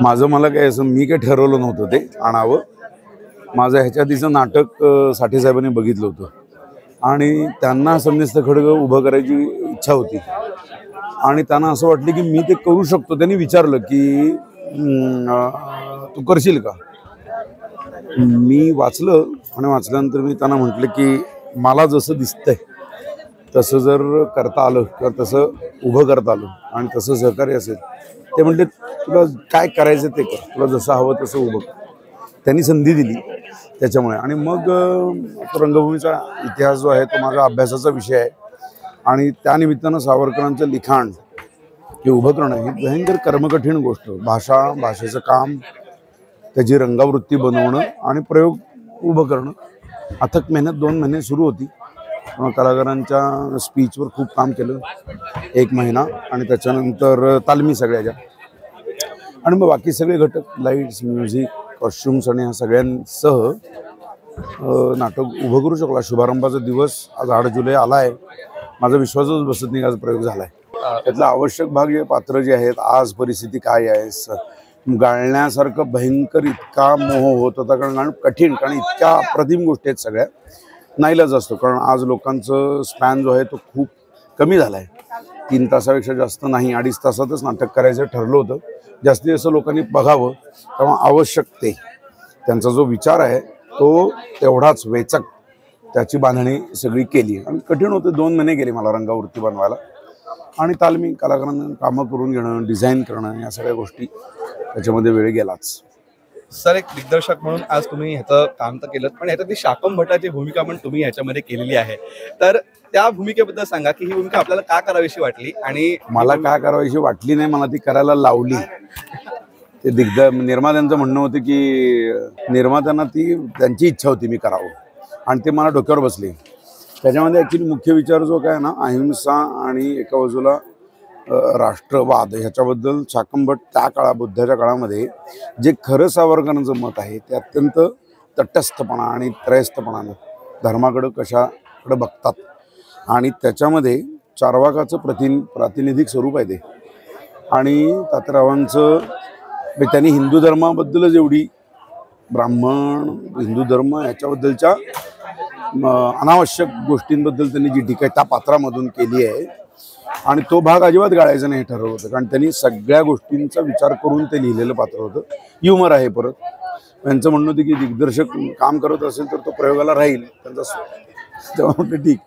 माझं मला काय असं मी काय ठरवलं नव्हतं ते आणावं. माझं ह्याच्या आधीचं नाटक साठे साहेबांनी बघितलं होतं आणि त्यांना संन्यस्त खडगं उभं करायची इच्छा होती आणि त्यांना असं वाटलं की मी ते करू शकतो. त्यांनी विचारलं की तू करशील का. मी वाचलं आणि वाचल्यानंतर मी त्यांना म्हटलं की मला जसं दिसतंय तसं जर करता आलं किंवा तसं उभं करता आलं आणि तसं सहकार्य असेल. ते म्हटले तुला काय करायचं ते कर, तुला जसं हवं तसं उभं कर. त्यांनी संधी दिली त्याच्यामुळे. आणि मग रंगभूमीचा इतिहास जो आहे तो माझा अभ्यासाचा विषय आहे आणि त्यानिमित्तानं सावरकरांचं लिखाण हे उभं करणं ही भयंकर कर्मकठीण गोष्ट. भाषेचं काम, त्याची रंगावृत्ती बनवणं आणि प्रयोग उभं करणं. अथक मेहनत 2 महिने सुरू होती. कलाकारांच्या स्पीचवर खूप काम केलं 1 महिना आणि त्याच्यानंतर तालमी सगळ्याच्या आणि मग बाकी सगळे घटक लाईट्स, म्युझिक, कॉस्ट्युम्स आणि ह्या सगळ्यांसह नाटक उभं करू शकला. शुभारंभाचा दिवस आज 8 जुलै आला आहे. माझा विश्वासच बसत नाही आज प्रयोग झाला आहे. त्यातला आवश्यक भाग जे पात्र जे आहेत, आज परिस्थिती काय आहे, गाळण्यासारखं भयंकर इतका मोह होत होता कारण कठीण, कारण इतक्या अप्रतिम गोष्टी आहेत सगळ्या. नाईलाज असतो कारण आज लोकांचं स्पॅन जो आहे तो खूप कमी झाला आहे. 3 तासापेक्षा जास्त नाही, 2.5 तासातच नाटक करायचं ठरलं होतं. जास्तीत जास्त लोकांनी बघावं तेव्हा आवश्यक ते त्यांचा जो विचार आहे तो तेवढाच वेचक त्याची बांधणी सगळी केली आणि कठीण होतं. 2 महिने गेले मला रंगावृत्ती बनवायला आणि तालमी कलाकारांना कामं करून घेणं, डिझाईन करणं, या सगळ्या गोष्टी त्याच्यामध्ये वेळ गेलाच. सर, एक दिग्दर्शक म्हणून आज तुम्ही ह्याचं काम तर केलं, पण ह्याच्यात शाकम भटाची भूमिका पण तुम्ही ह्याच्यामध्ये केलेली आहे. तर त्या भूमिकेबद्दल सांगा की ही भूमिका आपल्याला का करावीशी वाटली. आणि मला का करावीशी वाटली नाही, मला ती करायला लावली. ते निर्मात्यांचं म्हणणं होतं की निर्मात्यांना ती त्यांची इच्छा होती मी करावं आणि ते मला डोक्यावर बसले. त्याच्यामध्ये ॲक्च्युली मुख्य विचार जो काय ना, अहिंसा आणि एका बाजूला राष्ट्रवाद, ह्याच्याबद्दल शाकम भट त्या बुद्धाच्या काळामध्ये जे खरं सावरकरांचं मत आहे ते अत्यंत तटस्थपणा आणि त्रयस्थपणानं धर्माकडं कशाकडे बघतात आणि त्याच्यामध्ये चार्वाकाचं प्रातिनिधिक स्वरूप आहे ते. आणि तात्यारावांचं त्यांनी हिंदू धर्माबद्दलच एवढी ब्राह्मण, हिंदू धर्म ह्याच्याबद्दलच्या अनावश्यक गोष्टींबद्दल त्यांनी जी टीका त्या पात्रामधून केली आहे आणि तो भाग अजिबात गाळायचा नाही ठरवलं होतं कारण त्यांनी सगळ्या गोष्टींचा विचार करून ते लिहिलेलं पात्र होतं. ह्युमर आहे. परत त्यांचं म्हणणं होतं की दिग्दर्शक काम करत असेल तर तो प्रयोगाला राहील त्यांचा. तेव्हा म्हटलं ठीक.